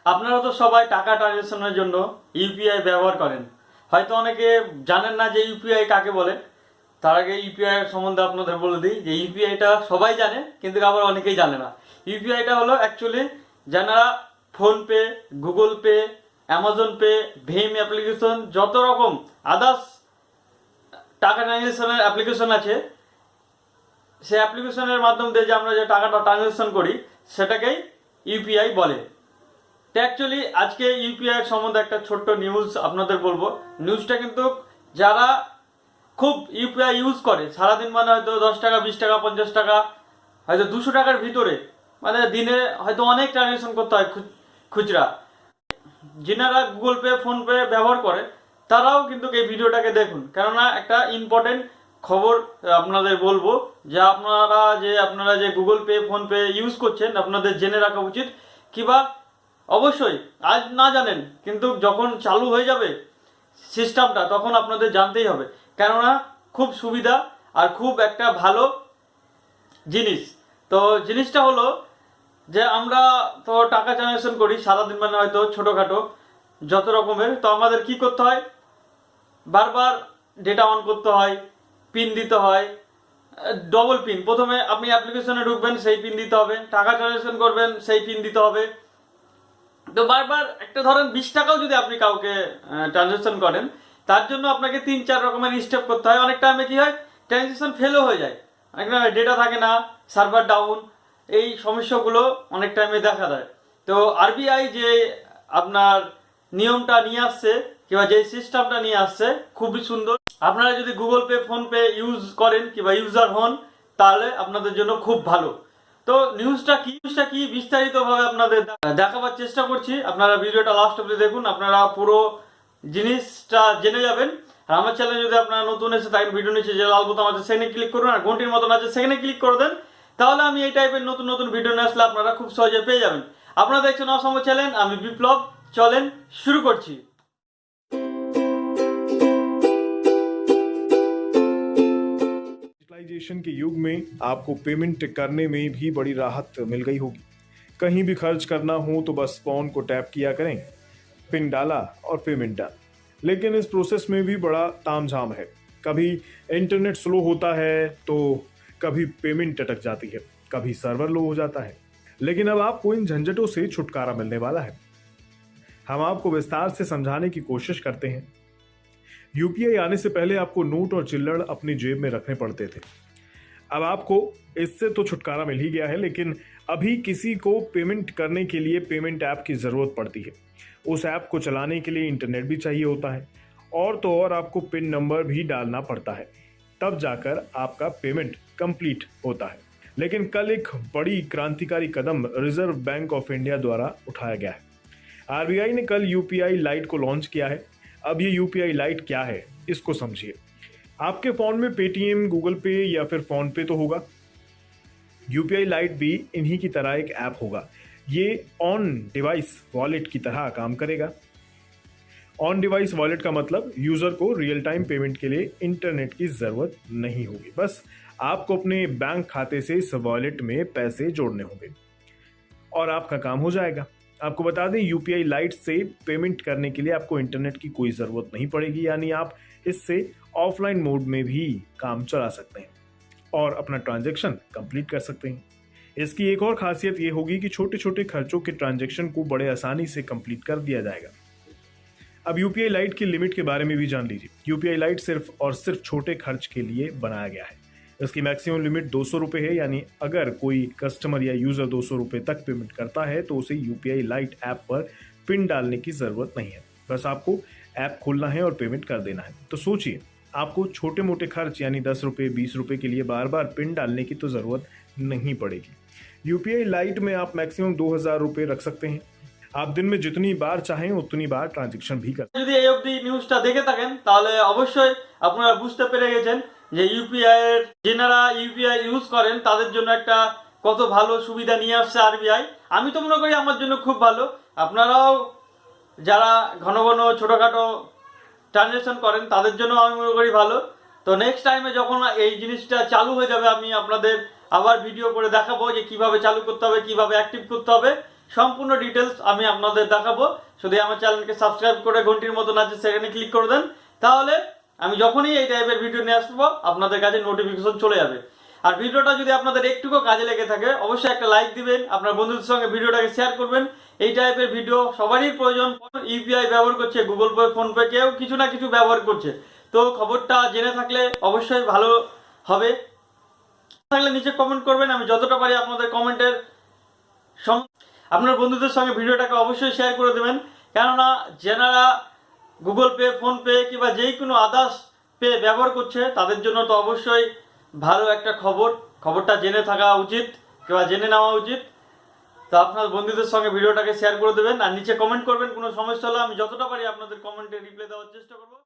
আপনারা তো সবাই টাকা ট্রানজাকশনের জন্য ইউপিআই ব্যবহার করেন। হয়তো অনেকে জানেন না যে ইউপিআই কাকে বলে। তার আগে ইউপিআই সম্বন্ধে আপনাদের বলে দিই যে ইউপিআইটা সবাই জানে, কিন্তু আবার অনেকেই জানে না। ইউপিআইটা হলো অ্যাকচুয়ালি যারা PhonePe, Google Pay, Amazon Pay, ভীম অ্যাপ্লিকেশন, যত রকম আদার্স টাকা ট্রানজাকশনের অ্যাপ্লিকেশন আছে, সেই অ্যাপ্লিকেশনের মাধ্যম দিয়ে যে আমরা যে টাকাটা ট্রানজাকশন করি সেটাকেই ইউপিআই বলে। তো অ্যাকচুয়ালি আজকে ইউপিআই এর সম্বন্ধে একটা ছোট্ট নিউজ আপনাদের বলবো। নিউজটা কিন্তু যারা খুব ইউপিআই ইউজ করে সারাদিন, মানে হয়তো 10 টাকা, 20 টাকা, 50 টাকা, হয়তো 200 টাকার ভিতরে, মানে দিনে হয়তো অনেক ট্রানজাকশন করতে হয় খুচরা। যিনারা গুগল পে, ফোনপে ব্যবহার করে তারাও কিন্তু এই ভিডিওটাকে দেখুন, কেননা একটা ইম্পর্টেন্ট খবর আপনাদের বলবো যে আপনারা যে গুগল পে, ফোনপে ইউজ করছেন আপনাদের জেনে রাখা উচিত। কিবা অবশ্যই আজ না জানেন, কিন্তু যখন চালু হয়ে যাবে সিস্টেমটা তখন আপনাদের জানতেই হবে, কেননা খুব সুবিধা আর খুব একটা ভালো জিনিস। তো জিনিসটা হলো যে আমরা তো টাকা ট্রানজাকশন করি সারাদিন, মানে হয়তো ছোটোখাটো যত রকমের। তো আমাদের কি করতে হয়, বারবার ডেটা অন করতে হয়, পিন দিতে হয়, ডবল পিন। প্রথমে আপনি অ্যাপ্লিকেশনে ঢুকবেন, সেই পিন দিতে হবে, টাকা ট্রানজাকশন করবেন, সেই পিন দিতে হবে। তো বারবার একটা ধরেন 20 টাকাও যদি আপনি কাউকে ট্রানজাকশন করেন, তার জন্য আপনাকে 3-4 রকমের স্টেপ করতে হয়। অনেক টাইমে কি হয়, ট্রানজাকশন ফেলও হয়ে যায়, অনেক টাইমে ডেটা থাকে না, সার্ভার ডাউন, এই সমস্যাগুলো অনেক টাইমে দেখা দেয়। তো আরবিআই যে আপনার নিয়মটা নিয়ে আসছে কিংবা যে সিস্টেমটা নিয়ে আসছে খুবই সুন্দর। আপনারা যদি গুগল পে, ফোনপে ইউজ করেন কিংবা ইউজার হন, তাহলে আপনাদের জন্য খুব ভালো। তো নিউজটা কি বিস্তারিতভাবে আপনাদের দেখাবার চেষ্টা করছি। আপনারা ভিডিওটা লাস্ট অবধি দেখুন, আপনারা পুরো জিনিসটা জেনে যাবেন। আর আমার চ্যানেলে যদি আপনারা নতুন এসে থাকেন, ভিডিও নিচে যে লাল বোতাম আছে সেখানে ক্লিক করুন, আর ঘন্টির মতন আছে সেখানে ক্লিক করে দেন, তাহলে আমি এই টাইপের নতুন নতুন ভিডিও নিয়ে আসলে আপনারা খুব সহজে পেয়ে যাবেন। আপনারা দেখছেন অসম চ্যানেল, আমি বিপ্লব। চলেন শুরু করছি। डिजिटलाइजेशन के युग में आपको पेमेंट करने में भी बड़ी राहत मिल गई होगी। कहीं भी खर्च करना हो तो बस फोन को टैप किया करें, पिन डाला और पेमेंट डन। लेकिन इस प्रोसेस में भी बड़ा तामझाम है। कभी इंटरनेट स्लो होता है तो कभी पेमेंट अटक जाती है, कभी सर्वर लो हो जाता है। लेकिन अब आपको इन झंझटों से छुटकारा मिलने वाला है। हम आपको विस्तार से समझाने की कोशिश करते हैं। यूपीआई आने से पहले आपको नोट और चिल्लड़ अपनी जेब में रखने पड़ते थे। अब आपको इससे तो छुटकारा मिल ही गया है, लेकिन अभी किसी को पेमेंट करने के लिए पेमेंट ऐप की ज़रूरत पड़ती है। उस ऐप को चलाने के लिए इंटरनेट भी चाहिए होता है, और तो और आपको पिन नंबर भी डालना पड़ता है, तब जाकर आपका पेमेंट कंप्लीट होता है। लेकिन कल एक बड़ी क्रांतिकारी कदम रिजर्व बैंक ऑफ इंडिया द्वारा उठाया गया है। आरबीआई ने कल यूपीआई लाइट को लॉन्च किया है। अब ये यूपीआई लाइट क्या है, इसको समझिए। आपके फ़ोन में पेटीएम, गूगल पे या फिर फ़ोन पे तो होगा। यूपीआई लाइट भी इन्हीं की तरह एक ऐप होगा। ये ऑन डिवाइस वॉलेट की तरह काम करेगा। ऑन डिवाइस वॉलेट का मतलब यूज़र को रियल टाइम पेमेंट के लिए इंटरनेट की ज़रूरत नहीं होगी। बस आपको अपने बैंक खाते से इस वॉलेट में पैसे जोड़ने होंगे और आपका काम हो जाएगा। आपको बता दें, यूपीआई लाइट से पेमेंट करने के लिए आपको इंटरनेट की कोई ज़रूरत नहीं पड़ेगी, यानी आप इससे ऑफलाइन मोड में भी काम चला सकते हैं और अपना ट्रांजैक्शन कंप्लीट कर सकते हैं। इसकी एक और खासियत ये होगी कि छोटे छोटे खर्चों के ट्रांजैक्शन को बड़े आसानी से कंप्लीट कर दिया जाएगा। अब यूपीआई लाइट की लिमिट के बारे में भी जान लीजिए। यूपीआई लाइट सिर्फ और सिर्फ छोटे खर्च के लिए बनाया गया है। इसकी मैक्सिमम लिमिट 200 रुपये है, यानी अगर कोई कस्टमर या यूज़र 200 रुपये तक पेमेंट करता है तो उसे यूपीआई लाइट ऐप पर पिन डालने की ज़रूरत नहीं है। बस आपको ऐप खोलना है और पेमेंट कर देना है। तो सोचिए, आपको छोटे मोटे खर्च यानी 10 रुपये, 20 रुपये के लिए बार बार पिन डालने की तो ज़रूरत नहीं पड़ेगी। यूपीआई लाइट में आप मैक्सिमम 2000 रुपये रख सकते हैं। आप दिन में जितनी बार चाहें उतनी बार ट्रांजैक्शन भी कर। যদি এই অবধি নিউজটা দেখে থাকেন তাহলে অবশ্যই আপনারা বুঝতে পেরে গেছেন যে ইউপিআই এর যারা ইউপিআই ইউজ করেন তাদের জন্য একটা কত ভালো সুবিধা নিয়ে আসছে আরবিআই। আমি তো মনে করি আমার জন্য খুব ভালো। আপনারাও যারা ঘন ঘন ছোটোখাটো ট্রানজাকশন করেন তাদের জন্য আমি মনে করি ভালো। তো নেক্সট টাইমে যখন এই জিনিসটা চালু হয়ে যাবে আমি আপনাদের আবার ভিডিও করে দেখাবো যে কিভাবে চালু করতে হবে, কিভাবে অ্যাক্টিভ করতে হবে। সম্পূর্ণ ডিটেলস আমি আপনাদের দেখাবো। শুধু আমার চ্যানেলকে সাবস্ক্রাইব করে ঘন্টির মতন আছে সেখানে ক্লিক করে দেন, তাহলে আমি যখনই এই টাইপের ভিডিও নিয়ে আসবো আপনাদের কাছে নোটিফিকেশন চলে যাবে। আর ভিডিওটা যদি আপনাদের একটুকু কাজে লেগে থাকে অবশ্যই একটা লাইক দিবেন, আপনার বন্ধুদের সঙ্গে ভিডিওটাকে শেয়ার করবেন। এই টাইপের ভিডিও সবারই প্রয়োজন। ইউপিআই ব্যবহার করছে, গুগল পে, ফোনপে, কেউ কিছু না কিছু ব্যবহার করছে, তো খবরটা জেনে থাকলে অবশ্যই ভালো হবে। থাকলে নিচে কমেন্ট করবেন, আমি যতটা পারি আপনাদের কমেন্টের আপনার বন্ধুদের সঙ্গে ভিডিওটাকে অবশ্যই শেয়ার করে দেবেন। কেননা যারা গুগল পে, ফোনপে কিংবা যেই কোনো আদার্স পে ব্যবহার করছে তাদের জন্য তো অবশ্যই ভালো একটা খবরটা জেনে থাকা উচিত কিংবা জেনে নেওয়া উচিত। তো আপনার বন্ধুদের সঙ্গে ভিডিওটাকে শেয়ার করে দেবেন আর নিচে কমেন্ট করবেন। কোনো সমস্যা হলে আমি যতটা পারি আপনাদের কমেন্টে রিপ্লাই দেওয়ার চেষ্টা করবো।